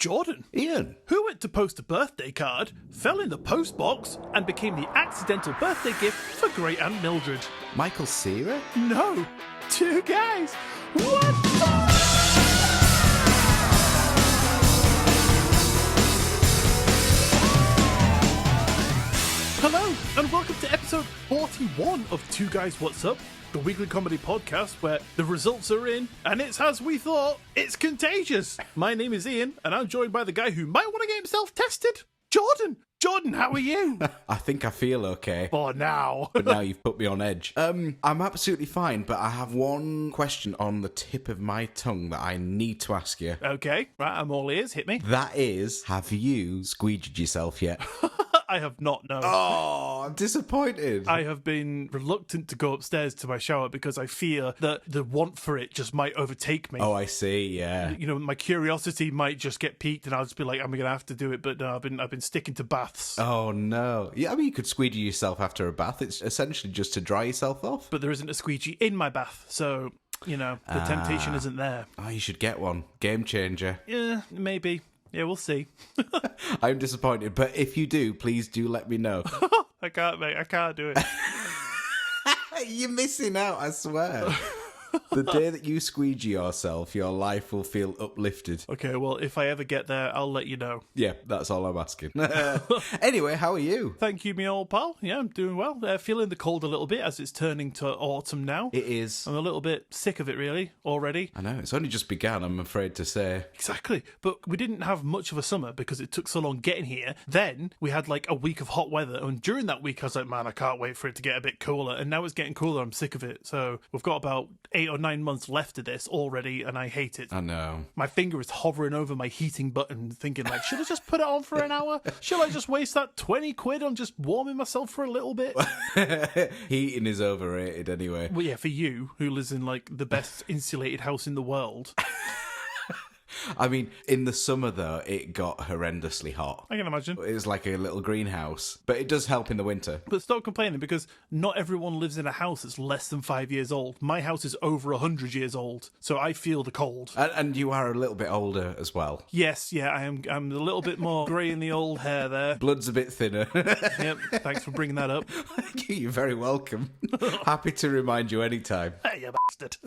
Jordan. Iain. Who went to post a birthday card, fell in the post box, and became the accidental birthday gift for Great Aunt Mildred? Michael Cera? No, two guys. What the? Hello, and welcome to episode 41 of Two Guys What's Up, the weekly comedy podcast where the results are in, and it's as we thought, it's contagious. My name is Iain, and I'm joined by the guy who might want to get himself tested, Jordan. Jordan, how are you? I think I feel okay. For now. But now you've put me on edge. I'm absolutely fine, but I have one question on the tip of my tongue that I need to ask you. Okay, right, I'm all ears, hit me. That is, have you squeegeed yourself yet? I have not, no. Oh, I'm disappointed. I have been reluctant to go upstairs to my shower because I fear that the want for it just might overtake me. Oh, I see, yeah. You know, my curiosity might just get piqued and I'll just be like, I'm going to have to do it, but no, I've been sticking to baths. Oh, no. Yeah, I mean, you could squeegee yourself after a bath. It's essentially just to dry yourself off. But there isn't a squeegee in my bath, so, you know, the temptation isn't there. Oh, you should get one. Game changer. Yeah, maybe. Yeah, we'll see. I'm disappointed, but if you do, please do let me know. I can't, mate. I can't do it. You're missing out, I swear. The day that you squeegee yourself, your life will feel uplifted. Okay, well, if I ever get there, I'll let you know. Yeah, that's all I'm asking. Anyway, how are you? Thank you, me old pal. Yeah, I'm doing well. Feeling the cold a little bit as it's turning to autumn now. It is. I'm a little bit sick of it, really, already. I know, it's only just begun, I'm afraid to say. Exactly. But we didn't have much of a summer because it took so long getting here. Then we had like a week of hot weather. And during that week, I was like, man, I can't wait for it to get a bit cooler. And now it's getting cooler. I'm sick of it. So we've got about 8 or 9 months left of this already, and I hate it. I know. My finger is hovering over my heating button, thinking like, should I just put it on for an hour? Should I just waste that 20 quid on just warming myself for a little bit? Heating is overrated anyway. Well, yeah, for you, who lives in like the best insulated house in the world. I mean, in the summer, though, it got horrendously hot. I can imagine. It's like a little greenhouse, but it does help in the winter. But stop complaining, because not everyone lives in a house that's less than 5 years old. My house is over 100 years old, so I feel the cold. And you are a little bit older as well. Yes, yeah, I'm a little bit more grey in the old hair there. Blood's a bit thinner. Yep, thanks for bringing that up. You're very welcome. Happy to remind you anytime. Hey, you bastard.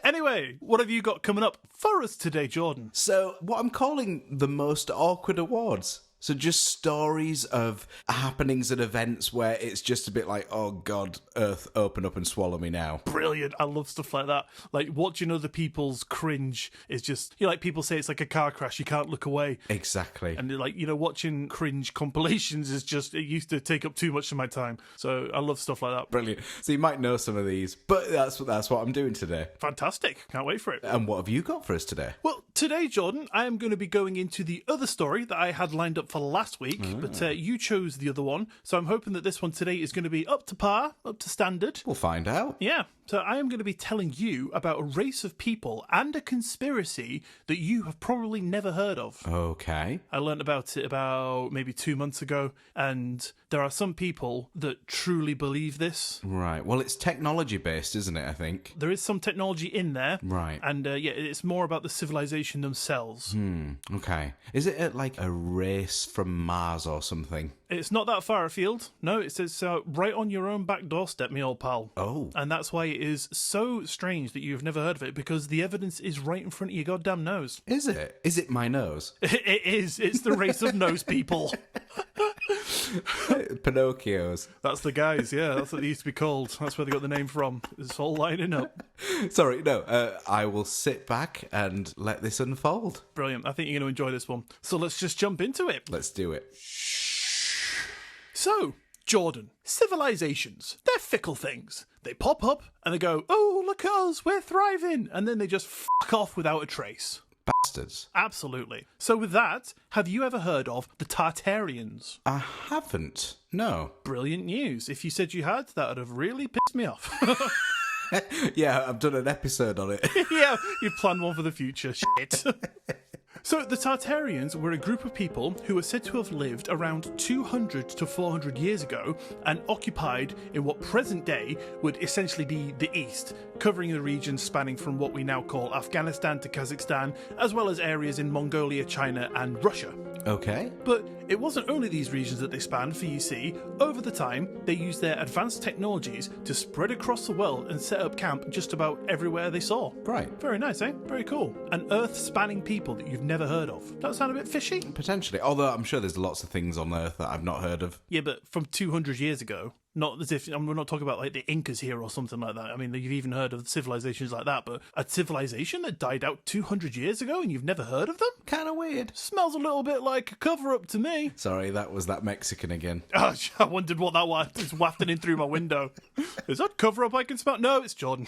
Anyway, what have you got coming up for us today, Jordan? So, what I'm calling the most awkward awards. So just stories of happenings and events where it's just a bit like, oh God, Earth, open up and swallow me now. Brilliant. I love stuff like that. Like, watching other people's cringe is just, you know, like people say it's like a car crash, you can't look away. Exactly. And like, you know, watching cringe compilations is just, it used to take up too much of my time. So I love stuff like that. Brilliant. So you might know some of these, but that's what I'm doing today. Fantastic. Can't wait for it. And what have you got for us today? Well, today, Jordan, I am going to be going into the other story that I had lined up for last week, but you chose the other one, so I'm hoping that this one today is going to be up to par, up to standard. We'll find out. Yeah, so I am going to be telling you about a race of people and a conspiracy that you have probably never heard of. Okay. I learned about it about maybe 2 months ago, and there are some people that truly believe this. Right. Well, it's technology-based, isn't it, I think? There is some technology in there. Right. And yeah, it's more about the civilization themselves. Okay. Is it like a race from Mars or something? It's not that far afield. No, it says right on your own back doorstep, me old pal. Oh. And that's why it is so strange that you've never heard of it, because the evidence is right in front of your goddamn nose. Is it? Is it my nose? It is. It's the race of nose people. Pinocchios. That's the guys, yeah. That's what they used to be called. That's where they got the name from. It's all lining up. Sorry, no. I will sit back and let this unfold. Brilliant. I think you're going to enjoy this one. So let's just jump into it. Let's do it. So, Jordan, civilizations, they're fickle things. They pop up and they go, oh, look at us, we're thriving. And then they just fuck off without a trace. Bastards. Absolutely. So with that, have you ever heard of the Tartarians? I haven't. No. Brilliant news. If you said you had, that would have really pissed me off. Yeah, I've done an episode on it. Yeah, you planned one for the future. Shit. So the Tartarians were a group of people who were said to have lived around 200 to 400 years ago and occupied in what present day would essentially be the East, covering the region spanning from what we now call Afghanistan to Kazakhstan, as well as areas in Mongolia, China, and Russia. Okay. But it wasn't only these regions that they spanned, for you see, over the time, they used their advanced technologies to spread across the world and set up camp just about everywhere they saw. Right. Very nice, eh? Very cool. An Earth-spanning people that you've never heard of. That sound a bit fishy? Potentially. Although I'm sure there's lots of things on Earth that I've not heard of. Yeah, but from 200 years ago. Not as if, we're not talking about like the Incas here or something like that. I mean, you've even heard of civilizations like that, but a civilization that died out 200 years ago and you've never heard of them? Kind of weird. Smells a little bit like a cover-up to me. Sorry, that was that Mexican again. Oh, I wondered what that was. It's wafting in through my window. Is that cover-up I can smell? No, it's Jordan.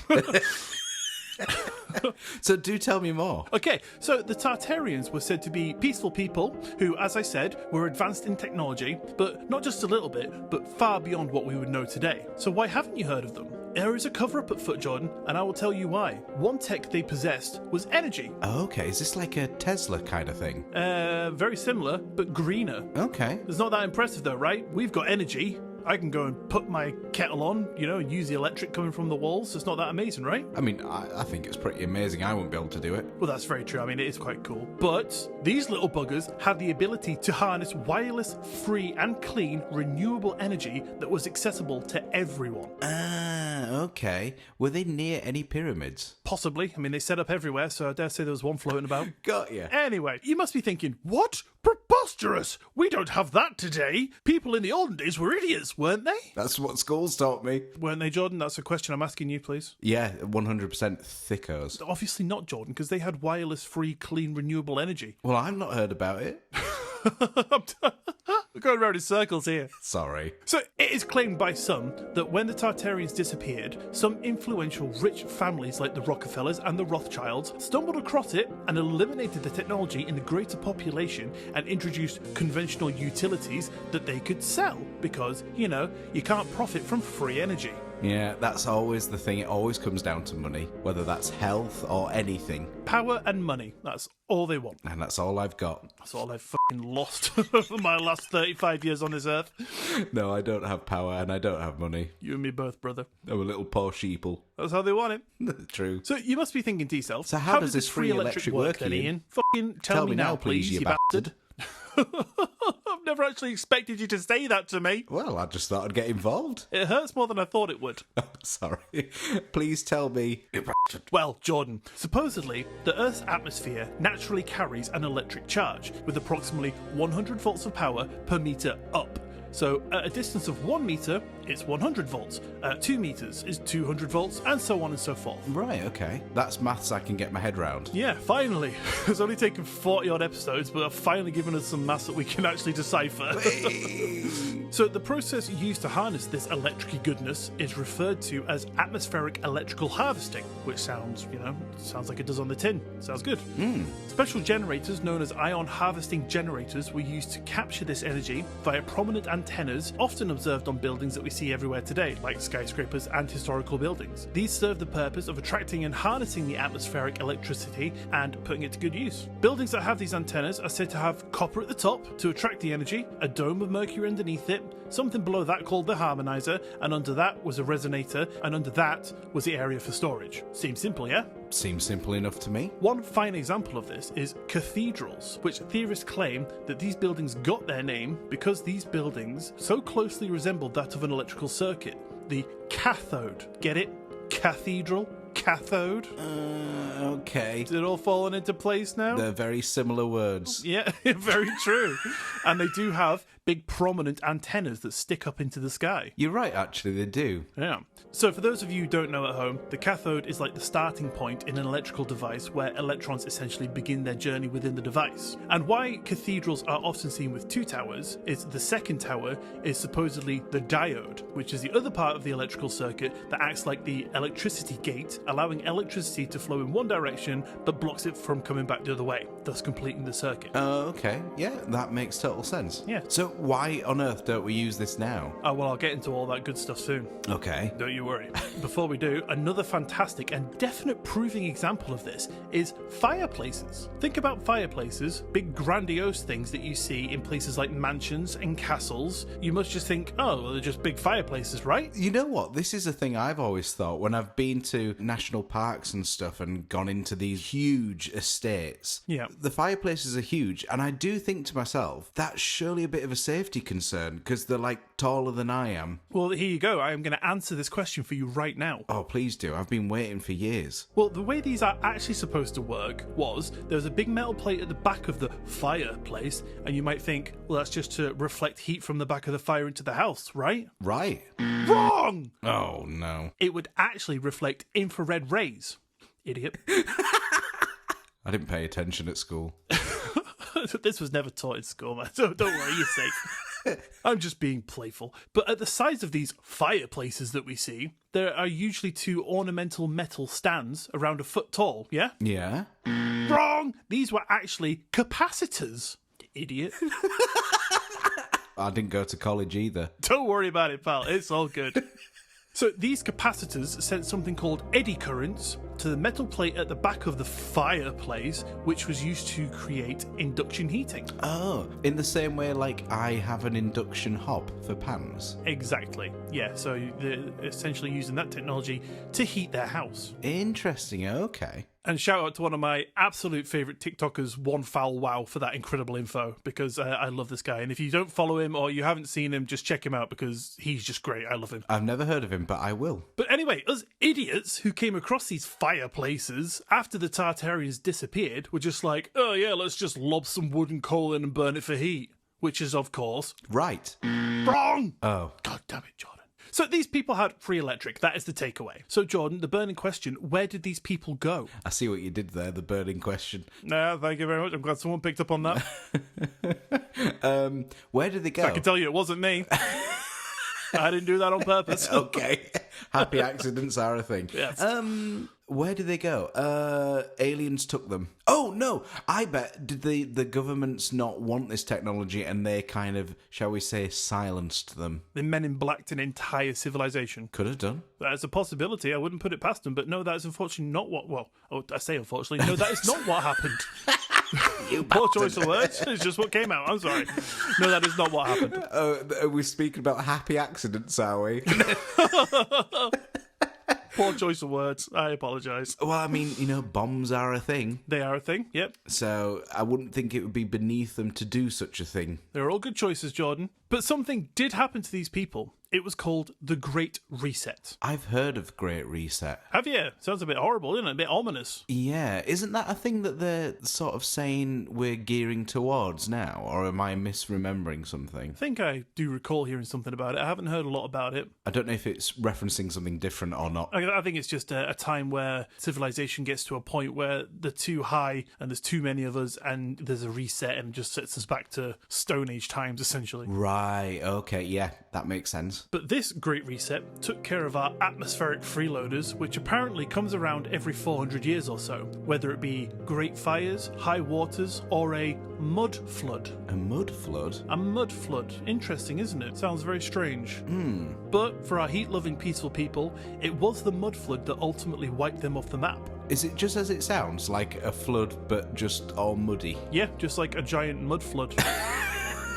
So do tell me more. Okay, so the Tartarians were said to be peaceful people who, as I said, were advanced in technology, but not just a little bit, but far beyond what we would know today. So why haven't you heard of them? There is a cover-up at foot, Jordan, and I will tell you why. One tech they possessed was energy. Oh, okay, is this like a Tesla kind of thing? Very similar, but greener. Okay. It's not that impressive though, right? We've got energy. I can go and put my kettle on, and use the electric coming from the walls. It's not that amazing, right? I mean, I think it's pretty amazing. I wouldn't be able to do it. Well, that's very true. I mean, it is quite cool. But these little buggers had the ability to harness wireless, free and clean, renewable energy that was accessible to everyone. Ah, okay. Were they near any pyramids? Possibly. I mean, they set up everywhere, so I dare say there was one floating about. Got ya. Anyway, you must be thinking, what? Preposterous! We don't have that today. People in the olden days were idiots, weren't they? That's what schools taught me. Weren't they, Jordan? That's a question I'm asking you, please. Yeah, 100% thickos. Obviously not, Jordan, because they had wireless, free, clean, renewable energy. Well, I've not heard about it. We're going around in circles here. Sorry. So it is claimed by some that when the Tartarians disappeared, some influential rich families like the Rockefellers and the Rothschilds stumbled across it and eliminated the technology in the greater population and introduced conventional utilities that they could sell because, you can't profit from free energy. Yeah, that's always the thing. It always comes down to money, whether that's health or anything. Power and money. That's all they want. And that's all I've got. That's all I've fucking lost for my last 35 years on this earth. No, I don't have power and I don't have money. You and me both, brother. I'm a little poor sheeple. That's how they want it. True. So you must be thinking to yourself, so how does this free electric work, then, Iain? Ian? Fucking tell me now, please, you bastard. I've never actually expected you to say that to me. Well, I just thought I'd get involved. It hurts more than I thought it would. Sorry. Please tell me. Well, Jordan, supposedly, the Earth's atmosphere naturally carries an electric charge with approximately 100 volts of power per metre up. So at a distance of 1 metre, it's 100 volts. 2 metres is 200 volts, and so on and so forth. Right, okay. That's maths I can get my head round. Yeah, finally. It's only taken 40-odd episodes, but I've finally given us some maths that we can actually decipher. So the process used to harness this electric goodness is referred to as atmospheric electrical harvesting, which sounds like it does on the tin. Sounds good. Special generators known as ion harvesting generators were used to capture this energy via prominent antennas, often observed on buildings that we see everywhere today, like skyscrapers and historical buildings. These serve the purpose of attracting and harnessing the atmospheric electricity and putting it to good use. Buildings that have these antennas are said to have copper at the top to attract the energy, a dome of mercury underneath it, something below that called the harmonizer, and under that was a resonator, and under that was the area for storage. Seems simple, yeah? Seems simple enough to me. One fine example of this is cathedrals, which theorists claim that these buildings got their name because these buildings so closely resembled that of an electrical circuit. The cathode. Get it? Cathedral? Cathode? Okay. Is it all falling into place now? They're very similar words. Yeah, very true. And they do have big prominent antennas that stick up into the sky. You're right, actually, they do. Yeah. So for those of you who don't know at home, the cathode is like the starting point in an electrical device where electrons essentially begin their journey within the device. And why cathedrals are often seen with two towers is the second tower is supposedly the diode, which is the other part of the electrical circuit that acts like the electricity gate, allowing electricity to flow in one direction but blocks it from coming back the other way, thus completing the circuit. Okay. Yeah, that makes total sense. Yeah. So why on earth don't we use this now? Oh, well, I'll get into all that good stuff soon. Okay. Don't you worry. Before we do, another fantastic and definite proving example of this is fireplaces. Think about fireplaces, big grandiose things that you see in places like mansions and castles. You must just think, oh, well, they're just big fireplaces, right? You know what? This is a thing I've always thought when I've been to national national parks and stuff and gone into these huge estates. Yeah. The fireplaces are huge, and I do think to myself, that's surely a bit of a safety concern, because they're, like, taller than I am. Well, here you go. I am going to answer this question for you right now. Oh, please do. I've been waiting for years. Well, the way these are actually supposed to work was there was a big metal plate at the back of the fireplace, and you might think, well, that's just to reflect heat from the back of the fire into the house, right? Right. Wrong! Oh, no. It would actually reflect infrared rays. Idiot. I didn't pay attention at school. This was never taught in school, man. So don't worry, you're safe. I'm just being playful. But at the sides of these fireplaces that we see, there are usually two ornamental metal stands around a foot tall, yeah? Yeah? Wrong! These were actually capacitors, idiot. I didn't go to college either. Don't worry about it, pal. It's all good. So these capacitors sent something called eddy currents to the metal plate at the back of the fireplace, which was used to create induction heating. Oh, in the same way like I have an induction hob for pans. Exactly. Yeah, so they're essentially using that technology to heat their house. Interesting, okay. And shout out to one of my absolute favourite TikTokers, One Foul Wow, for that incredible info, because I love this guy. And if you don't follow him or you haven't seen him, just check him out, because he's just great. I love him. I've never heard of him, but I will. But anyway, us idiots who came across these fireplaces after the Tartarians disappeared were just like, oh yeah, let's just lob some wood and coal in and burn it for heat. Which is, of course, right. Wrong! Oh. God damn it, Jordan. So these people had free electric. That is the takeaway. So, Jordan, the burning question, where did these people go? I see what you did there, the burning question. No, thank you very much. I'm glad someone picked up on that. Where did they go? So I can tell you it wasn't me. I didn't do that on purpose. Okay. Happy accidents are a thing. Yes. Where did they go? Aliens took them. Oh, no. I bet, did the governments not want this technology and they kind of, shall we say, silenced them? The Men in Blacked an entire civilization. Could have done. That is a possibility. I wouldn't put it past them. But no, that is unfortunately not what... Well, I say unfortunately. No, that is not what happened. Poor choice of words. It's just what came out. I'm sorry. No, that is not what happened. Are we speaking about happy accidents, are we? Poor choice of words. I apologise. Well, I mean, you know, bombs are a thing. They are a thing, yep. So I wouldn't think it would be beneath them to do such a thing. They're all good choices, Jordan. But something did happen to these people. It was called the Great Reset. I've heard of Great Reset. Have you? Sounds a bit horrible, isn't it? A bit ominous. Yeah. Isn't that a thing that they're sort of saying we're gearing towards now? Or am I misremembering something? I think I do recall hearing something about it. I haven't heard a lot about it. I don't know if it's referencing something different or not. I think it's just a time where civilization gets to a point where they're too high and there's too many of us and there's a reset and just sets us back to Stone Age times, essentially. Right, okay, yeah, that makes sense. But this Great Reset took care of our atmospheric freeloaders, which apparently comes around every 400 years or so, whether it be great fires, high waters, or a mud flood. A mud flood? A mud flood. Interesting, isn't it? Sounds very strange. But for our heat-loving, peaceful people, it was the mud flood that ultimately wiped them off the map. Is it just as it sounds, like a flood, but just all muddy? Yeah, just like a giant mud flood.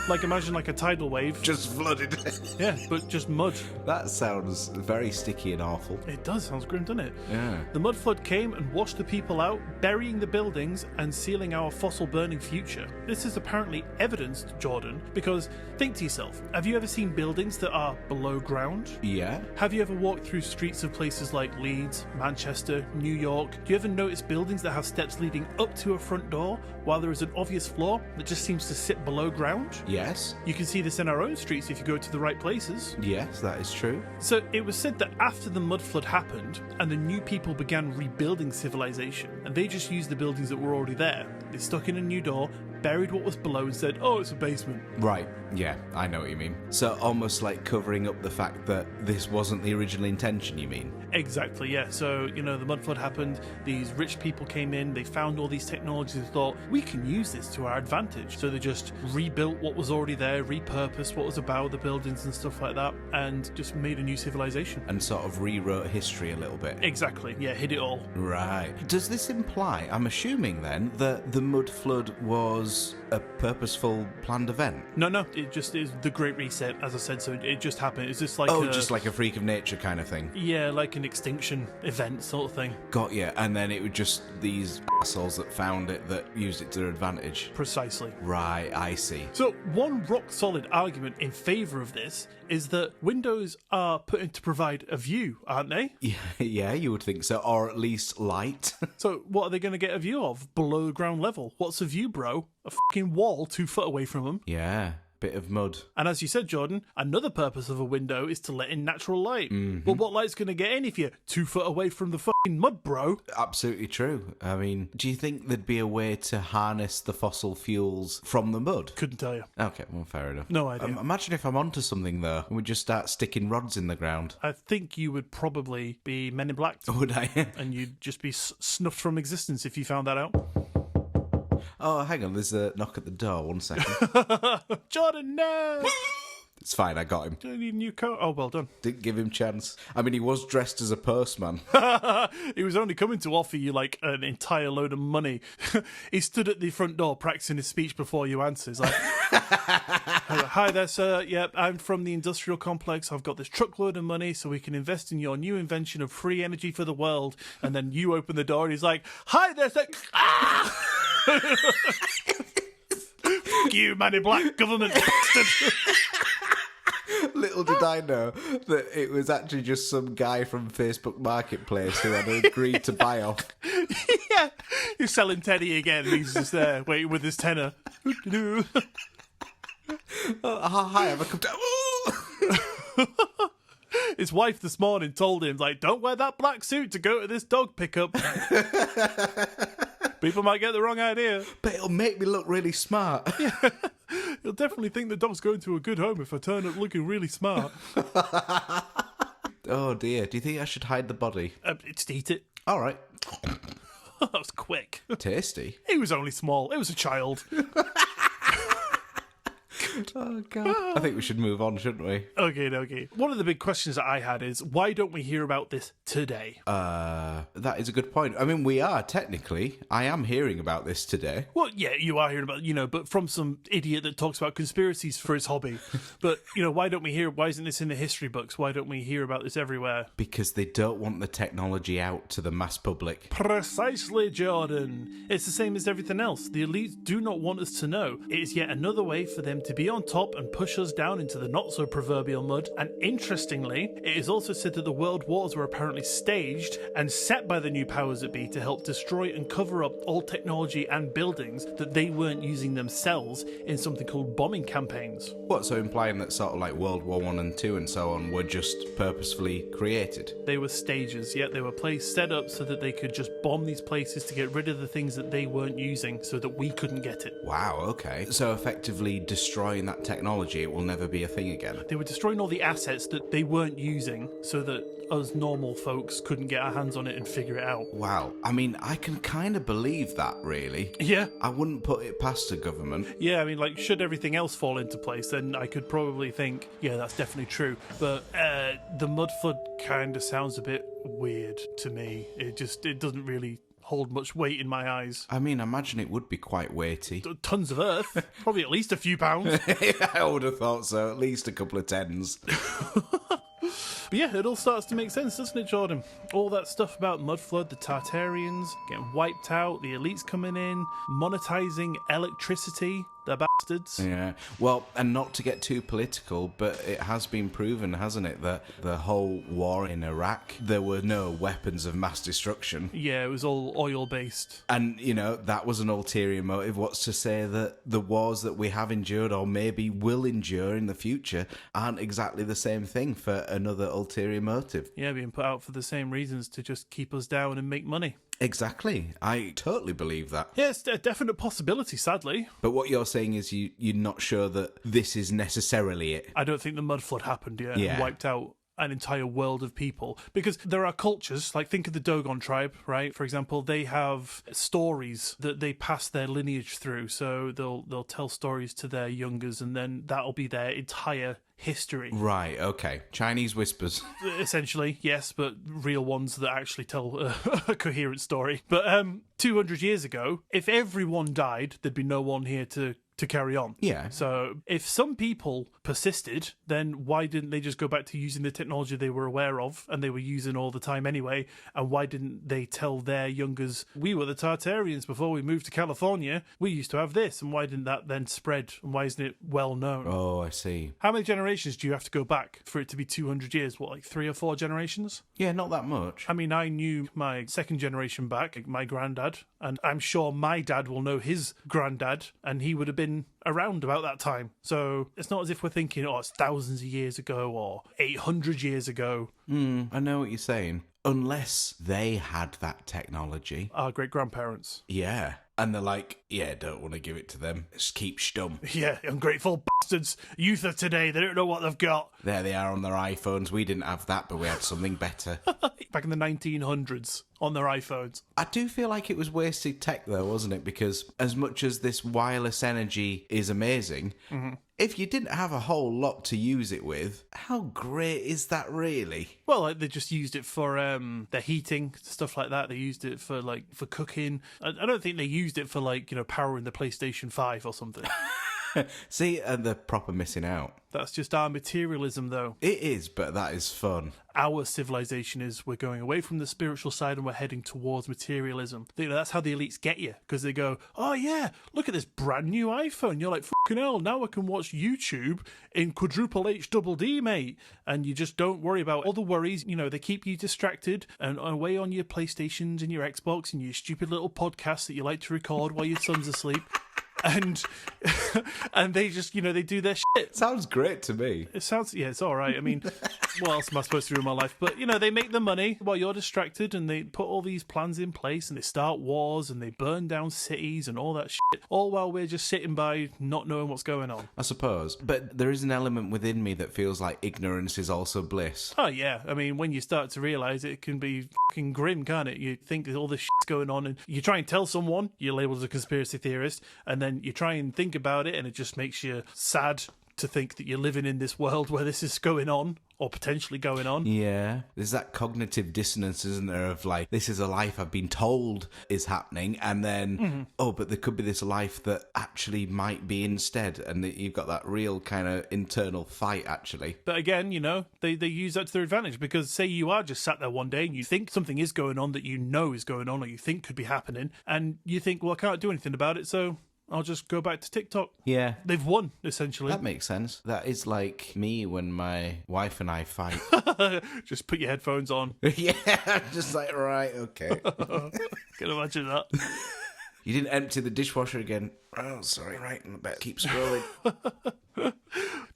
Like, imagine like a tidal wave. Just flooded. Yeah, but just mud. That sounds very sticky and awful. It does. Sounds grim, doesn't it? Yeah. The mud flood came and washed the people out, burying the buildings and sealing our fossil burning future. This is apparently evidenced, Jordan, because think to yourself, have you ever seen buildings that are below ground? Yeah. Have you ever walked through streets of places like Leeds, Manchester, New York? Do you ever notice buildings that have steps leading up to a front door while there is an obvious floor that just seems to sit below ground? Yes. You can see this in our own streets if you go to the right places. Yes, that is true. So it was said that after the mud flood happened and the new people began rebuilding civilization, and they just used the buildings that were already there, they stuck in a new door, buried what was below and said, oh, it's a basement. Right, yeah, I know what you mean. So almost like covering up the fact that this wasn't the original intention, you mean? Exactly, yeah. So, you know, the mud flood happened, these rich people came in, they found all these technologies and thought, we can use this to our advantage. So they just rebuilt what was already there, repurposed what was about the buildings and stuff like that, and just made a new civilization. And sort of rewrote history a little bit. Exactly, yeah, hit it all. Right. Does this imply, I'm assuming then, that the mud flood was was a purposeful planned event? No, it just is the Great Reset, as I said, so it just happened. It's just like just like a freak of nature kind of thing. Yeah, like an extinction event sort of thing. Got you. And then it was just these assholes that found it that used it to their advantage. Precisely. Right, I see. So one rock-solid argument in favour of this is that windows are put in to provide a view, aren't they? Yeah, you would think so, or at least light. So what are they going to get a view of below ground level? What's a view, bro? A fucking wall 2 foot away from them. Yeah, bit of mud. And as you said, Jordan, another purpose of a window is to let in natural light. Mm-hmm. But what light's going to get in if you're 2 foot away from the fucking mud, bro? Absolutely true. I mean, do you think there'd be a way to harness the fossil fuels from the mud? Couldn't tell you. Okay, well, fair enough. No idea. Imagine if I'm onto something, though, and we just start sticking rods in the ground. I think you would probably be Men in Black. Would I? And you'd just be snuffed from existence if you found that out. Oh, hang on, there's a knock at the door. 1 second. Jordan, no! It's fine, I got him. Do you need a new coat? Oh, well done. Didn't give him chance. I mean, he was dressed as a postman. He was only coming to offer you, like, an entire load of money. He stood at the front door practicing his speech before you answer. He's like, hi there, sir. Yep, I'm from the industrial complex. I've got this truckload of money so we can invest in your new invention of free energy for the world. And then you open the door and he's like, hi there, sir. Ah! Fuck you, Man in Black government bastard. Little did I know that it was actually just some guy from Facebook Marketplace who had agreed to buy off. Yeah, he's selling Teddy again. He's just there waiting with his tenner. Hi, have I come down? His wife this morning told him, like, don't wear that black suit to go to this dog pickup. People might get the wrong idea. But it'll make me look really smart. Yeah. He'll definitely think the dog's going to a good home if I turn up looking really smart. Oh dear. Do you think I should hide the body? Just eat it. All right. That was quick. Tasty. He was only small. It was a child. Oh, God. I think we should move on, shouldn't we? Okay. One of the big questions that I had is, why don't we hear about this today? That is a good point. I mean, we are, technically. I am hearing about this today. Well, yeah, you are hearing about, but from some idiot that talks about conspiracies for his hobby. But, why don't we hear, why isn't this in the history books? Why don't we hear about this everywhere? Because they don't want the technology out to the mass public. Precisely, Jordan. It's the same as everything else. The elites do not want us to know. It is yet another way for them to be on top and push us down into the not-so-proverbial mud. And interestingly, it is also said that the world wars were apparently staged and set by the new powers that be to help destroy and cover up all technology and buildings that they weren't using themselves in something called bombing campaigns. What, so implying that sort of like World War I and II and so on were just purposefully created? They were stages, yeah, they were places set up so that they could just bomb these places to get rid of the things that they weren't using so that we couldn't get it. Wow, okay. So effectively destroying that technology, it will never be a thing again. They were destroying all the assets that they weren't using so that us normal folks couldn't get our hands on it and figure it out. Wow. I mean, I can kind of believe that, really. Yeah. I wouldn't put it past the government. Yeah, I mean, like, should everything else fall into place, then I could probably think, yeah, that's definitely true. But the mud flood kind of sounds a bit weird to me. It doesn't really hold much weight in my eyes. I mean, I imagine it would be quite weighty. Tons of earth. Probably at least a few pounds. I would have thought so. At least a couple of tens. But yeah, it all starts to make sense, doesn't it, Jordan? All that stuff about Mudflood, the Tartarians getting wiped out, the elites coming in, monetizing electricity, the bastards. Yeah. Well, and not to get too political, but it has been proven, hasn't it, that the whole war in Iraq, there were no weapons of mass destruction. Yeah, it was all oil-based. And, that was an ulterior motive. What's to say that the wars that we have endured or maybe will endure in the future aren't exactly the same thing for another ulterior motive? Yeah, being put out for the same reasons, to just keep us down and make money. Exactly. I totally believe that. Yeah, it's a definite possibility, sadly. But what you're saying is you're not sure that this is necessarily it. I don't think the mud flood happened yet and wiped out an entire world of people. Because there are cultures, like think of the Dogon tribe, right? For example, they have stories that they pass their lineage through. So they'll tell stories to their youngers, and then that'll be their entire history. Right, okay. Chinese whispers. Essentially, yes, but real ones that actually tell a coherent story. But 200 years ago, if everyone died, there'd be no one here to carry on. Yeah. So if some people persisted, then why didn't they just go back to using the technology they were aware of and they were using all the time anyway? And why didn't they tell their youngers, we were the Tartarians before we moved to California, we used to have this, and why didn't that then spread? And why isn't it well known? Oh, I see. How many generations do you have to go back for it to be 200 years? What, like 3 or 4 generations? Yeah, not that much. I mean, I knew my second generation back, my granddad, and I'm sure my dad will know his granddad, and he would have been around about that time. So it's not as if we're thinking, oh, it's thousands of years ago or 800 years ago. I know what you're saying. Unless they had that technology. Our great-grandparents. Yeah. And they're like, yeah, don't want to give it to them. Just keep stum. Yeah, ungrateful bastards. Youth of today, they don't know what they've got. There they are on their iPhones. We didn't have that, but we had something better. Back in the 1900s, on their iPhones. I do feel like it was wasted tech, though, wasn't it? Because as much as this wireless energy is amazing, if you didn't have a whole lot to use it with, how great is that really? Well, like, they just used it for their heating, stuff like that. They used it for cooking. I don't think they used it for powering the PlayStation 5 or something. See, and they're proper missing out. That's just our materialism, though. It is, but that is fun. Our civilization is we're going away from the spiritual side and we're heading towards materialism. That's how the elites get you, because they go, oh yeah, look at this brand new iPhone. You're like, fucking hell, now I can watch YouTube in quadruple H double D, mate. And you just don't worry about all the worries. They keep you distracted and away on your PlayStations and your Xbox and your stupid little podcasts that you like to record while your son's asleep. And they just, they do their shit. Sounds great to me. It sounds, yeah, it's all right. I mean, what else am I supposed to do in my life? But, they make the money while you're distracted, and they put all these plans in place, and they start wars, and they burn down cities and all that shit, all while we're just sitting by not knowing what's going on. I suppose. But there is an element within me that feels like ignorance is also bliss. Oh, yeah. I mean, when you start to realise it can be fucking grim, can't it? You think that all this shit's going on, and you try and tell someone, you're labelled as a conspiracy theorist, and then you try and think about it, and it just makes you sad to think that you're living in this world where this is going on, or potentially going on. Yeah. There's that cognitive dissonance, isn't there, of like, this is a life I've been told is happening, and then, oh, but there could be this life that actually might be instead, and you've got that real kind of internal fight, actually. But again, they use that to their advantage, because say you are just sat there one day and you think something is going on that you know is going on, or you think could be happening, and you think, well, I can't do anything about it, so I'll just go back to TikTok. Yeah. They've won, essentially. That makes sense. That is like me when my wife and I fight. Just put your headphones on. Yeah, just like, right, okay. Can imagine that. You didn't empty the dishwasher again. Oh, sorry, right, I better keep scrolling.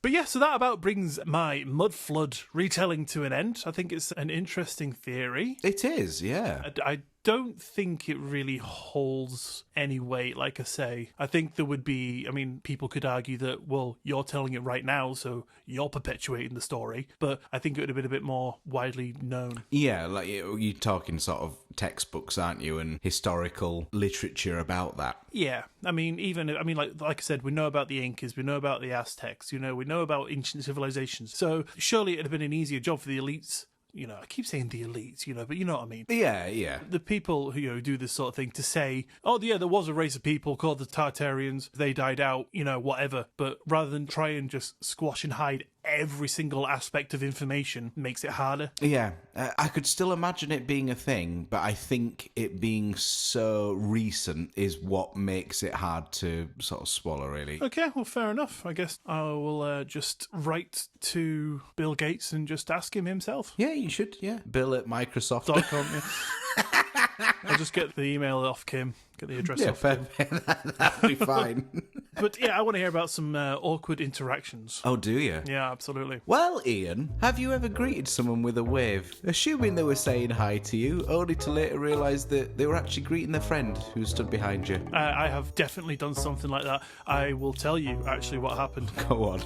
But yeah, so that about brings my Mud Flood retelling to an end. I think it's an interesting theory. It is, yeah. I don't think it really holds any weight, like I say. I think there would be, people could argue that, well, you're telling it right now, so you're perpetuating the story. But I think it would have been a bit more widely known. Yeah, like you're talking sort of textbooks, aren't you, and historical literature about that. Yeah, like I said, we know about the Incas, we know about the Aztecs, we know about ancient civilizations. So surely it'd have been an easier job for the elites. I keep saying the elites, but you know what I mean. Yeah, yeah. The people who do this sort of thing to say, oh, yeah, there was a race of people called the Tartarians. They died out, whatever. But rather than try and just squash and hide every single aspect of information, makes it harder. Yeah, I could still imagine it being a thing, but I think it being so recent is what makes it hard to sort of swallow, really. Okay, well, fair enough. I guess I will just write to Bill Gates and just ask him himself. Yeah, you should, yeah. Bill at Microsoft.com. Yeah. I'll just get the email off Kim. get the address Yeah, off fair. him. That'll be fine. But yeah, I want to hear about some awkward interactions. Oh, do you? Yeah, absolutely. Well, Ian, have you ever greeted someone with a wave, assuming they were saying hi to you, only to later realise that they were actually greeting their friend who stood behind you? I have definitely done something like that. I will tell you actually what happened. Go on.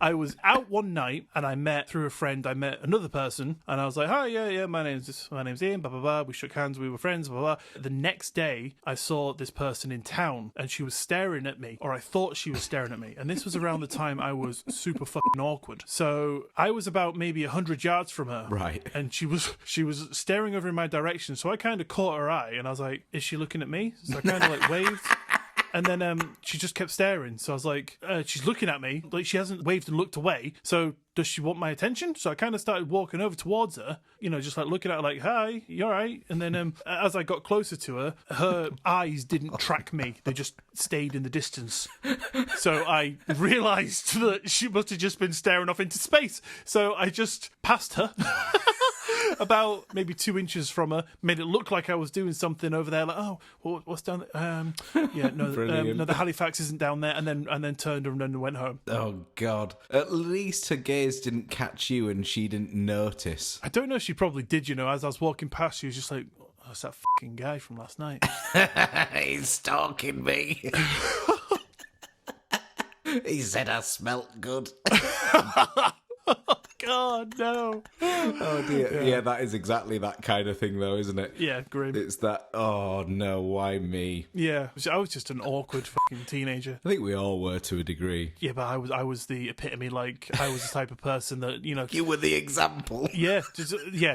I was out one night and I met through a friend. I met another person and I was like, "Hi, yeah, my name's Iain." Blah blah blah. We shook hands. We were friends. Blah blah blah. The next day, I saw this person in town and she was staring at me, or I thought she was staring at me. And this was around the time I was super fucking awkward. So I was about maybe 100 yards from her, Right. And she was staring over in my direction. So I kind of caught her eye and I was like, "Is she looking at me?" So I kind of like waved. And then she just kept staring. So I was like, she's looking at me. Like, she hasn't waved and looked away. So does she want my attention? So I kind of started walking over towards her, just like looking at her like, "Hi, you all right?" And then as I got closer to her, her eyes didn't track me. They just stayed in the distance. So I realised that she must have just been staring off into space. So I just passed her. About maybe 2 inches from her, made it look like I was doing something over there. Like, "Oh, what's down there?" No, the Halifax isn't down there. And then turned and then went home. Oh, God. At least her gaze didn't catch you and she didn't notice. I don't know if she probably did. As I was walking past, she was just like, "Oh, it's that fucking guy from last night." He's stalking me. He said I smelt good. God, no. Oh, dear. Yeah, that is exactly that kind of thing, though, isn't it? Yeah, grim. It's that, oh, no, why me? Yeah, I was just an awkward fucking teenager. I think we all were to a degree. Yeah, but I was the epitome. Like, I was the type of person that, You were the example. Yeah,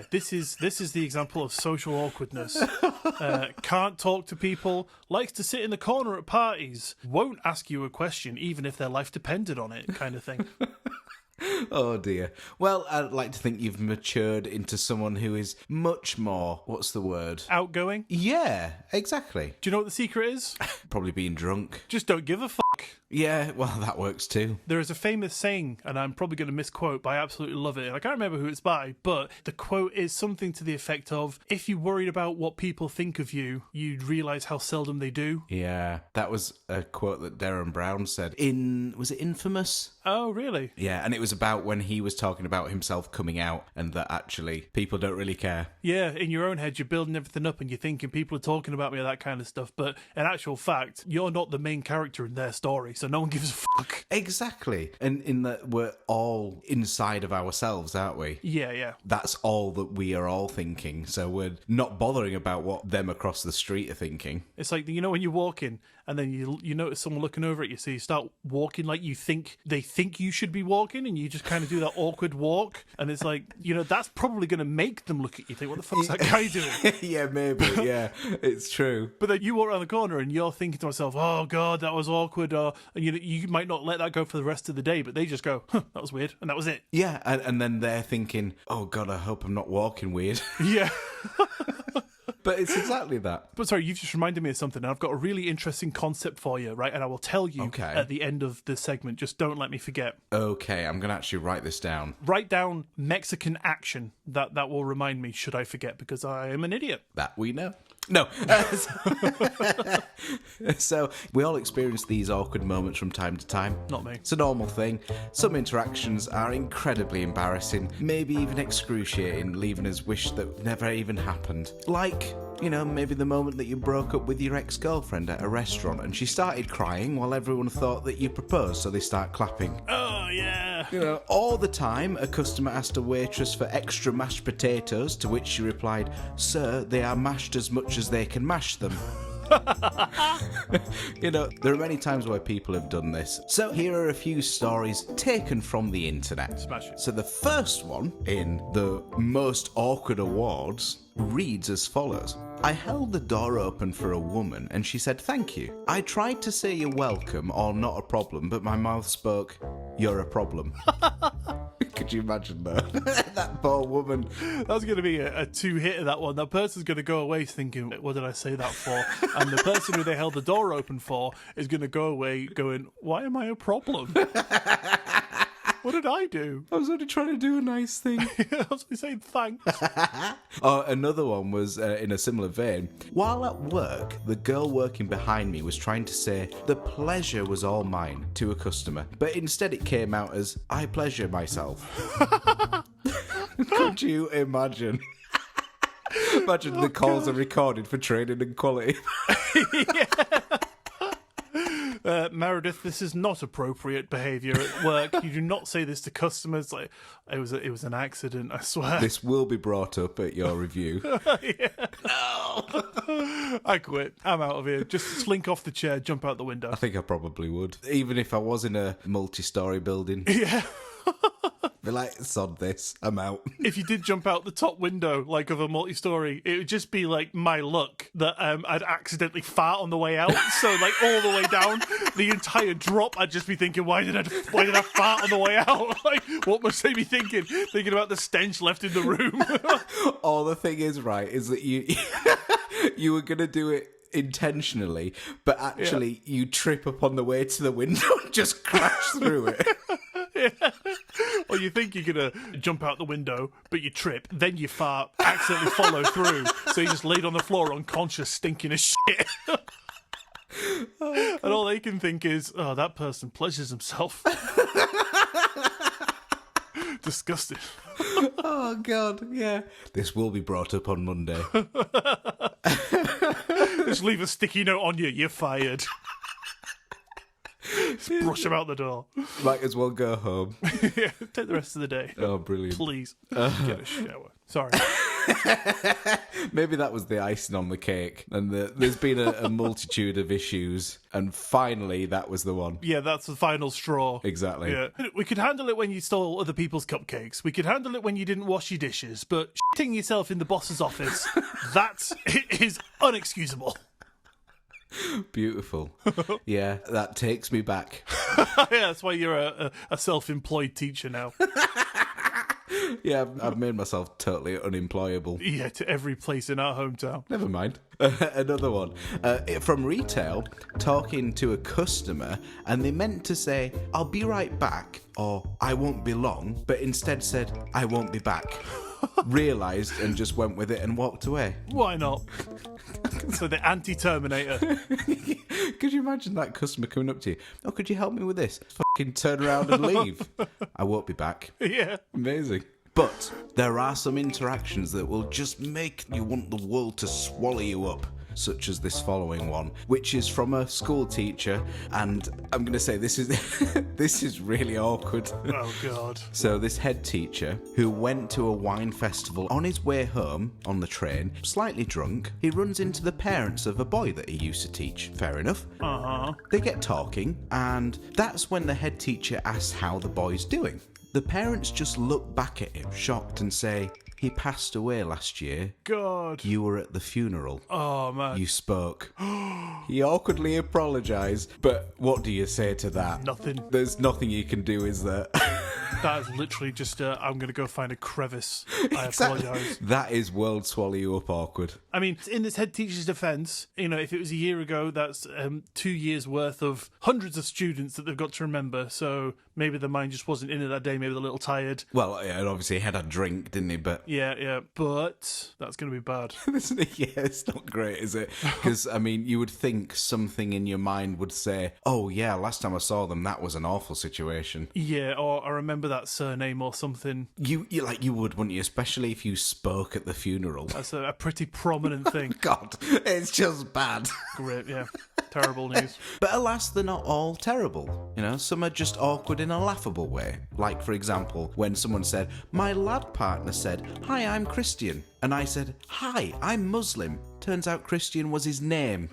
this is the example of social awkwardness. Can't talk to people, likes to sit in the corner at parties, won't ask you a question even if their life depended on it, kind of thing. Oh, dear. Well, I'd like to think you've matured into someone who is much more, what's the word? Outgoing? Yeah, exactly. Do you know what the secret is? Probably being drunk. Just don't give a fuck. Yeah, well, that works too. There is a famous saying, and I'm probably going to misquote, but I absolutely love it. I can't remember who it's by, but the quote is something to the effect of, "If you worried about what people think of you, you'd realise how seldom they do." Yeah, that was a quote that Darren Brown said was it Infamous? Oh, really? Yeah, and it was about when he was talking about himself coming out and that actually people don't really care. Yeah, in your own head, you're building everything up and you're thinking people are talking about me or that kind of stuff, but in actual fact, you're not the main character in their story, so no one gives a fuck. Exactly. And in that we're all inside of ourselves, aren't we? Yeah. That's all that we are all thinking, so we're not bothering about what them across the street are thinking. It's like, when you're walking and then you notice someone looking over at you, so you start walking like you think they think you should be walking, and you just kind of do that awkward walk, and it's like, that's probably going to make them look at you, think, "What the fuck's that guy doing?" Yeah, maybe, yeah, it's true. But then you walk around the corner and you're thinking to yourself, "Oh God, that was awkward," or you might not let that go for the rest of the day, but they just go, "Huh, that was weird," and that was it. Yeah, and then they're thinking, "Oh God, I hope I'm not walking weird." Yeah. But it's exactly that. But sorry, you've just reminded me of something, and I've got a really interesting concept for you, right? And I will tell you at the end of the segment. Just don't let me forget. Okay, I'm going to actually write this down. Write down Mexican action. That will remind me, should I forget, because I am an idiot. That we know. No. So we all experience these awkward moments from time to time. Not me. It's a normal thing. Some interactions are incredibly embarrassing, maybe even excruciating, leaving us wish that never even happened. Like, maybe the moment that you broke up with your ex-girlfriend at a restaurant and she started crying while everyone thought that you proposed, so they start clapping. Oh, yeah. All the time, a customer asked a waitress for extra mashed potatoes, to which she replied, "Sir, they are mashed as much as they can mash them." There are many times where people have done this. So here are a few stories taken from the internet. Smash it. So the first one in the most awkward awards reads as follows. "I held the door open for a woman and she said thank you. I tried to say you're welcome or not a problem, but my mouth spoke, you're a problem." Could you imagine that? That poor woman. That's going to be a two-hitter, that one. That person's going to go away thinking, "What did I say that for?" And the person who they held the door open for is going to go away going, "Why am I a problem?" What did I do? I was only trying to do a nice thing. I was only saying thanks. Oh, another one was in a similar vein. While at work, the girl working behind me was trying to say the pleasure was all mine to a customer, but instead it came out as I pleasure myself. Could you imagine? Imagine the calls are recorded for training and quality. Meredith, this is not appropriate behaviour at work. You do not say this to customers. Like it was an accident, I swear. This will be brought up at your review. I quit. I'm out of here. Just slink off the chair, jump out the window. I think I probably would. Even if I was in a multi-storey building. Yeah. Be like, sod this, I'm out. If you did jump out the top window, like of a multi-story, it would just be like my luck that I'd accidentally fart on the way out. So like all the way down, the entire drop, I'd just be thinking, why did I fart on the way out? Like, what must I be thinking? Thinking about the stench left in the room. All the thing is, right, is that you were going to do it intentionally, but actually you trip up on the way to the window and just crash through it. Yeah. Or you think you're going to jump out the window, but you trip, then you fart, accidentally follow through, so you just laid on the floor unconscious, stinking as shit. And all they can think is, oh, that person pleasures himself. Disgusting. Oh, God, yeah. This will be brought up on Monday. Just leave a sticky note on you, you're fired. Just brush him out the door. Might as well go home. Yeah, take the rest of the day. Oh, brilliant. Please. Get a shower. Sorry. Maybe that was the icing on the cake. And there's been a multitude of issues. And finally, that was the one. Yeah, that's the final straw. Exactly. Yeah. We could handle it when you stole other people's cupcakes. We could handle it when you didn't wash your dishes. But shitting yourself in the boss's office, that is unexcusable. Beautiful. Yeah, that takes me back. Yeah, that's why you're a self-employed teacher now. Yeah, I've made myself totally unemployable. Yeah, to every place in our hometown. Never mind. Another one. From retail, talking to a customer, and they meant to say, I'll be right back, or I won't be long, but instead said, I won't be back. Realised and just went with it and walked away. Why not? So the anti-Terminator. Could you imagine that customer coming up to you? Oh, could you help me with this? Fucking turn around and leave. I won't be back. Yeah. Amazing. But there are some interactions that will just make you want the world to swallow you up. Such as this following one, which is from a school teacher, and I'm going to say this is this is really awkward. Oh, God. So this head teacher, who went to a wine festival, on his way home on the train, slightly drunk, he runs into the parents of a boy that he used to teach. Fair enough. Uh-huh. They get talking, and that's when the head teacher asks how the boy's doing. The parents just look back at him, shocked, and say, he passed away last year. God. You were at the funeral. Oh, man. You spoke. He awkwardly apologised, but what do you say to that? Nothing. There's nothing you can do, is there? That is literally just I'm going to go find a crevice. I Exactly. apologise. That is world swallow you up awkward. I mean, in this head teacher's defence, you know, if it was a year ago, that's 2 years worth of hundreds of students that they've got to remember. So maybe the mind just wasn't in it that day. Maybe they're a little tired. Well, yeah, and obviously he had a drink, didn't he? But Yeah. But that's going to be bad. yeah, it's not great, is it? Because, I mean, you would think something in your mind would say, oh, yeah, last time I saw them, that was an awful situation. Yeah, or I remember that surname or something. You would, wouldn't you? Especially if you spoke at the funeral. That's a pretty prominent thing. God, it's just bad. Great, yeah. Terrible news. But alas, they're not all terrible. You know, some are just awkward in a laughable way. Like, for example, when someone said, my lad partner said, hi, I'm Christian. And I said, hi, I'm Muslim. Turns out Christian was his name.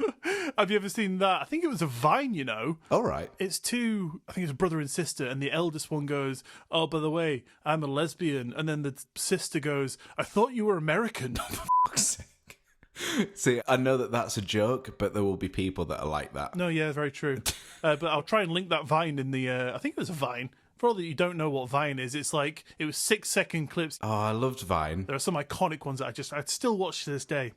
Have you ever seen that? I think it was a Vine, you know. All right. It's two, I think it's a brother and sister, and the eldest one goes, oh, by the way, I'm a lesbian. And then the sister goes, I thought you were American. For fuck's sake. See, I know that that's a joke, but there will be people that are like that. No, yeah, very true. But I'll try and link that Vine in the, I think it was a Vine, For all that you don't know what Vine is, it was 6-second clips. Oh, I loved Vine. There are some iconic ones that I'd still watch to this day.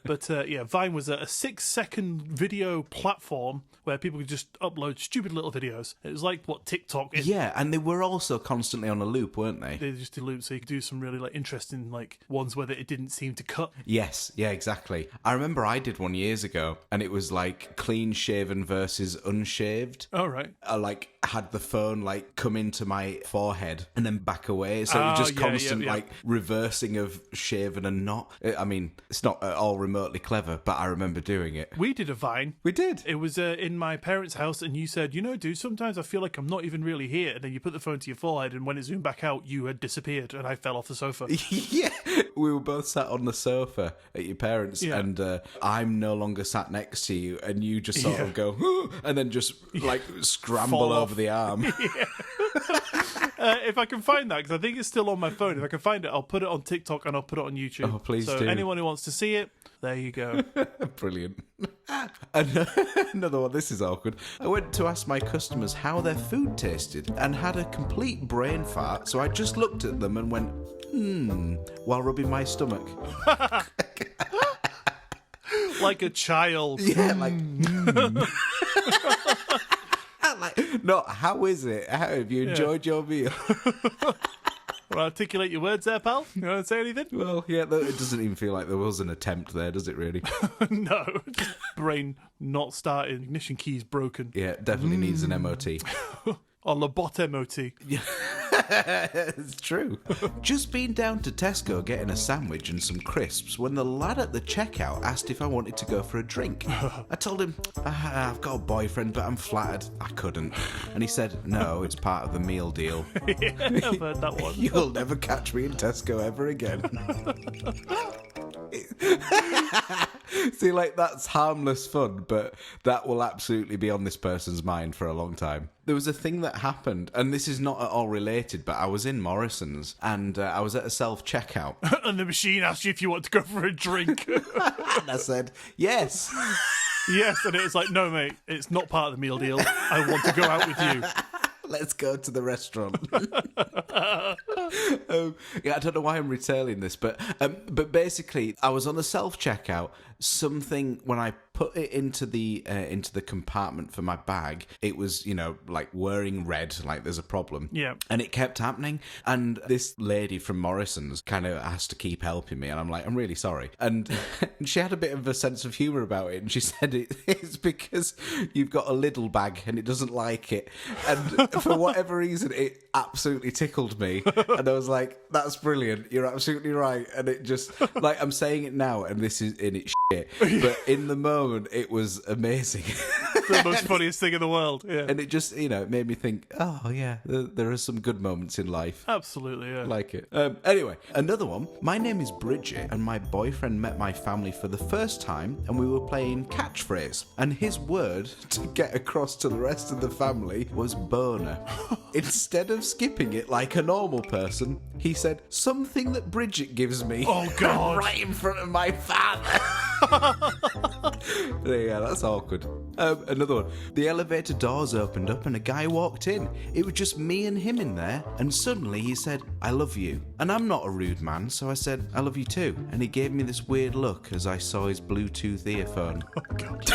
But Vine was a 6-second video platform where people could just upload stupid little videos. It was like what TikTok is. Yeah, and they were also constantly on a loop, weren't they? They just did loops, so you could do some really interesting ones where it didn't seem to cut. Yes, yeah, exactly. I remember I did one years ago, and it was clean shaven versus unshaved. Oh, right. I had the phone come into my forehead and then back away, so it was just constant reversing of shaven and not. I mean, it's not at all remotely clever, but I remember doing it. We did a Vine. We did. It was in my parents' house, and you said, dude, sometimes I feel like I'm not even really here. And then you put the phone to your forehead, and when it zoomed back out, you had disappeared, and I fell off the sofa. Yeah, we were both sat on the sofa at your parents, and I'm no longer sat next to you, and you just sort of go, and then just scramble over the arm. If I can find that, because I think it's still on my phone. If I can find it, I'll put it on TikTok and I'll put it on YouTube. Oh, please do. So anyone who wants to see it, there you go. Brilliant. And another one, this is awkward. I went to ask my customers how their food tasted and had a complete brain fart, so I just looked at them and went, while rubbing my stomach. Like a child. Yeah, no, how is it? How have you enjoyed your meal? Want to articulate your words there, pal? You want to say anything? Well, yeah, it doesn't even feel like there was an attempt there, does it really? No, just brain not starting, ignition keys broken. Yeah, definitely needs an MOT. Or Labot MOT. Yeah. It's true. Just been down to Tesco getting a sandwich and some crisps when the lad at the checkout asked if I wanted to go for a drink. I told him, I've got a boyfriend, but I'm flattered. I couldn't. And he said, no, it's part of the meal deal. Yeah, I've heard that one. You'll never catch me in Tesco ever again. See, that's harmless fun, but that will absolutely be on this person's mind for a long time. There was a thing that happened, and this is not at all related, but I was in Morrison's, and I was at a self-checkout. And the machine asked you if you want to go for a drink. And I said, yes. Yes, and it was no, mate, it's not part of the meal deal. I want to go out with you. Let's go to the restaurant. I don't know why I'm retailing this, but basically, I was on the self-checkout. Something, when I put it into the compartment for my bag, it was whirring red, like there's a problem. Yeah, and it kept happening. And this lady from Morrison's kind of has to keep helping me, and I'm like, I'm really sorry. And she had a bit of a sense of humour about it, and she said it's because you've got a little bag and it doesn't like it, and for whatever reason, it absolutely tickled me. And I was like, that's brilliant. You're absolutely right. And it just, I'm saying it now, and this is in its shit. But in the moment, it was amazing. The most funniest thing in the world. Yeah. And it just, it made me think, oh, yeah, there are some good moments in life. Absolutely, yeah. Like it. Anyway, another one. My name is Bridget, and my boyfriend met my family for the first time, and we were playing catchphrase. And his word to get across to the rest of the family was boner. Instead of skipping it like a normal person, he said, something that Bridget gives me. Oh, God. Right in front of my father. Yeah, that's awkward. Another one. The elevator doors opened up and a guy walked in. It was just me and him in there, and suddenly he said, I love you. And I'm not a rude man, so I said, I love you too. And he gave me this weird look as I saw his Bluetooth earphone. Oh, God.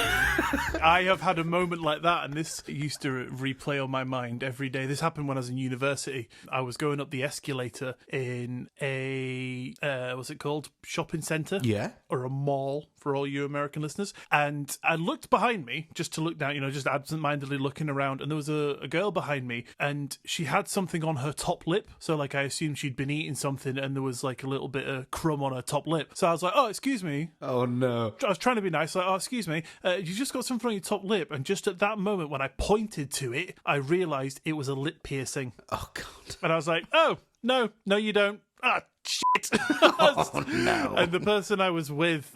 I have had a moment like that, and this used to replay on my mind every day. This happened when I was in university. I was going up the escalator in a, what's it called? Shopping centre? Yeah. Or a mall, for all you American listeners. And I looked behind me, just to look down, just absent-mindedly looking around, and there was a girl behind me, and she had something on her top lip. So, I assumed she'd been eating something, and there was, a little bit of crumb on her top lip. So I was like, oh, excuse me. Oh, no. I was trying to be nice, oh, excuse me, you just got something on your top lip. And just at that moment, when I pointed to it, I realised it was a lip piercing. Oh, God. And I was like, oh, no, you don't. shit. Oh, no. And the person I was with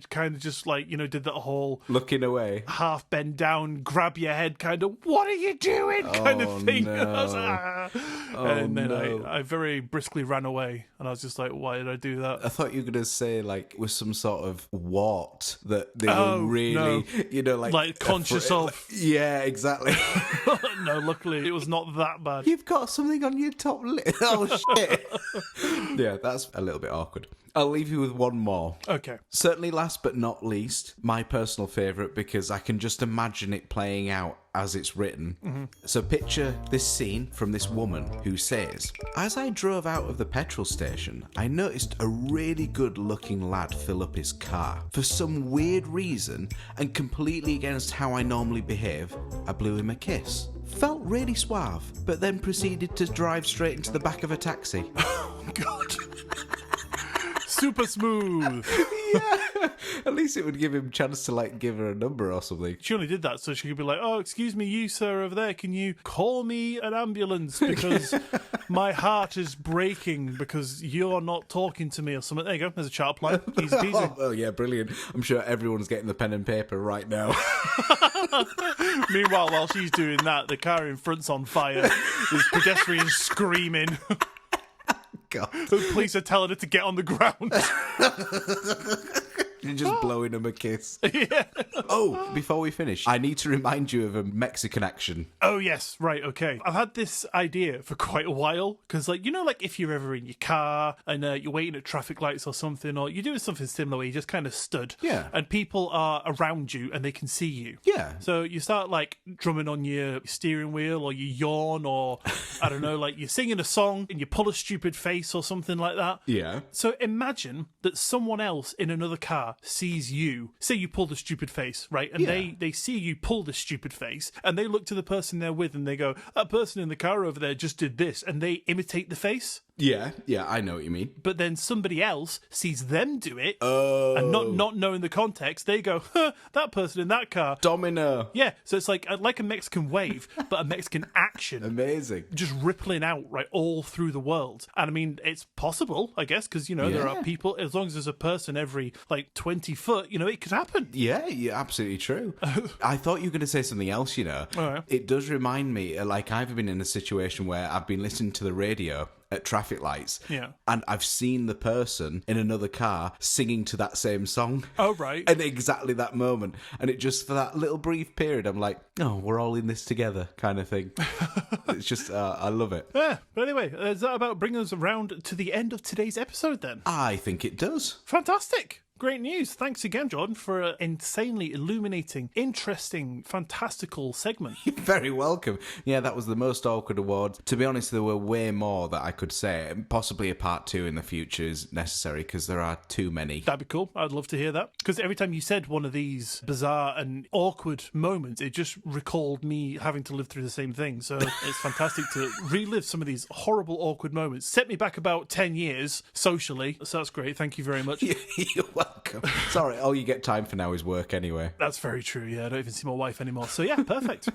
kind of just like, did that whole Looking away. half bend down, grab your head, kind of, what are you doing? Kind Oh, of thing. no. And I was like, ah. Oh, and then no. I very briskly ran away. And I was just like, why did I do that? I thought you were going to say, like, with some sort of wart that they Oh, were really, no. Like conscious of. Yeah, exactly. No, luckily it was not that bad. You've got something on your top lip. Oh, shit. Yeah, that's a little bit awkward. I'll leave you with one more. Okay. Certainly last but not least, my personal favourite, because I can just imagine it playing out as it's written. Mm-hmm. So picture this scene from this woman who says, "As I drove out of the petrol station, I noticed a really good looking lad fill up his car. For some weird reason, and completely against how I normally behave, I blew him a kiss. Felt really suave, but then proceeded to drive straight into the back of a taxi." Oh, God. Super smooth. Yeah, at least it would give him a chance to like give her a number or something. She only did that so she could be like, "Oh, excuse me, you sir over there, can you call me an ambulance because my heart is breaking because you're not talking to me," or something. There you go, there's a sharp line. Easy peasy. Oh yeah, brilliant. I'm sure everyone's getting the pen and paper right now. Meanwhile, while she's doing that, the car in front's on fire. There's pedestrians screaming. God. The police are telling her to get on the ground. You're just blowing him a kiss. Yeah. Oh, before we finish, I need to remind you of a Mexican action. Oh, yes. Right. Okay. I've had this idea for quite a while because, like, if you're ever in your car and you're waiting at traffic lights or something, or you're doing something similar where you just kind of stood. Yeah. And people are around you and they can see you. Yeah. So you start, like, drumming on your steering wheel or you yawn or, I don't know, like you're singing a song and you pull a stupid face or something like that. Yeah. So imagine that someone else in another car sees you. Say you pull the stupid face, right? And they see you pull the stupid face and they look to the person they're with and they go, "That person in the car over there just did this," and they imitate the face. Yeah, I know what you mean. But then somebody else sees them do it, Oh. and not knowing the context, they go, "That person in that car." Domino. Yeah, so it's like a Mexican wave, but a Mexican action. Amazing. Just rippling out, right, all through the world. And I mean, it's possible, I guess, because, there are people, as long as there's a person every, 20 foot, it could happen. Yeah, absolutely true. I thought you were going to say something else, Oh, yeah. It does remind me, I've been in a situation where I've been listening to the radio at traffic lights. Yeah. And I've seen the person in another car singing to that same song. Oh, right. At exactly that moment. And it just, for that little brief period, I'm like, oh, we're all in this together kind of thing. It's just, I love it. Yeah, but anyway, is that about bringing us around to the end of today's episode then? I think it does. Fantastic. Great news. Thanks again, Jordan, for an insanely illuminating, interesting, fantastical segment. You're very welcome. Yeah, that was the most awkward award. To be honest, there were way more that I could say. Possibly a part 2 in the future is necessary because there are too many. That'd be cool. I'd love to hear that. Because every time you said one of these bizarre and awkward moments, it just recalled me having to live through the same thing. So it's fantastic to relive some of these horrible, awkward moments. Set me back about 10 years socially. So that's great. Thank you very much. You're welcome. Sorry, all you get time for now is work anyway. That's very true, yeah. I don't even see my wife anymore. So yeah, perfect.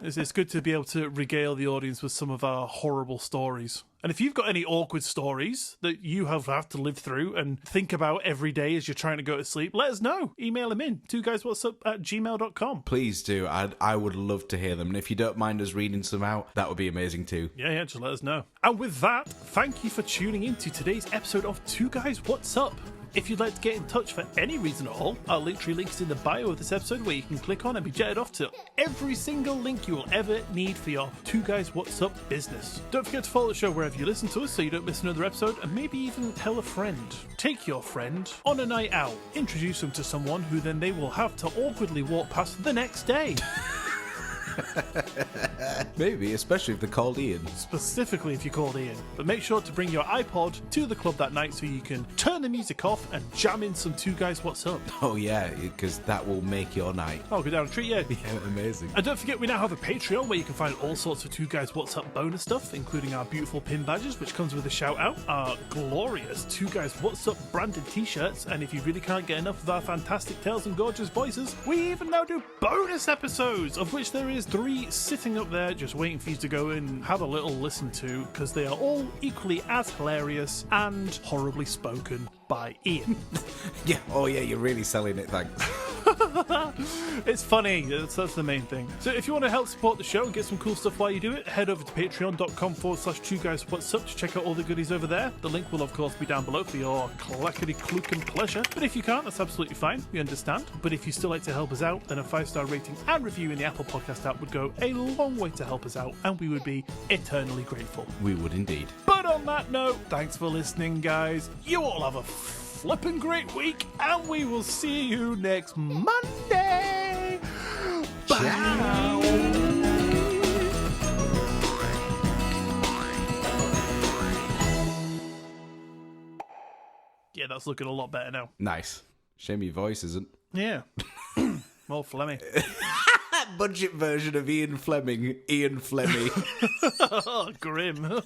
It's good to be able to regale the audience with some of our horrible stories. And if you've got any awkward stories that you have to live through and think about every day as you're trying to go to sleep, let us know. Email them in, 2guyswhatsup@gmail.com. Please do. I would love to hear them. And if you don't mind us reading some out, that would be amazing too. Yeah, just let us know. And with that, thank you for tuning in to today's episode of Two Guys What's Up. If you'd like to get in touch for any reason at all, our Linktree link is in the bio of this episode where you can click on and be jetted off to every single link you will ever need for your Two Guys What's Up business. Don't forget to follow the show wherever you listen to us so you don't miss another episode, and maybe even tell a friend. Take your friend on a night out, introduce them to someone who then they will have to awkwardly walk past the next day. Maybe, especially if they're called Iain. Specifically if you're called Iain. But make sure to bring your iPod to the club that night so you can turn the music off and jam in some Two Guys What's Up. Oh yeah, because that will make your night. Oh, go down a treat, yeah. Yeah, amazing. And don't forget, we now have a Patreon where you can find all sorts of Two Guys What's Up bonus stuff, including our beautiful pin badges, which comes with a shout out, our glorious Two Guys What's Up branded t-shirts, and if you really can't get enough of our fantastic tales and gorgeous voices, we even now do bonus episodes, of which there is There's 3 sitting up there just waiting for you to go and have a little listen to, because they are all equally as hilarious and horribly spoken by Iain. Yeah, oh yeah, you're really selling it, thanks. It's funny, that's the main thing. So if you want to help support the show and get some cool stuff while you do it, head over to patreon.com/2guyswhatsup to check out all the goodies over there. The link will of course be down below for your clackety-clucking pleasure. But if you can't, that's absolutely fine, we understand. But if you still like to help us out, then a 5-star rating and review in the Apple Podcast app would go a long way to help us out, and we would be eternally grateful. We would indeed. But on that note, thanks for listening, guys. You all have a flippin' great week, and we will see you next Monday. Bye. Yeah, that's looking a lot better now. Nice. Shame your voice isn't. Yeah. More phlegmy. Budget version of Ian Fleming. Ian Flemmy. Oh, grim.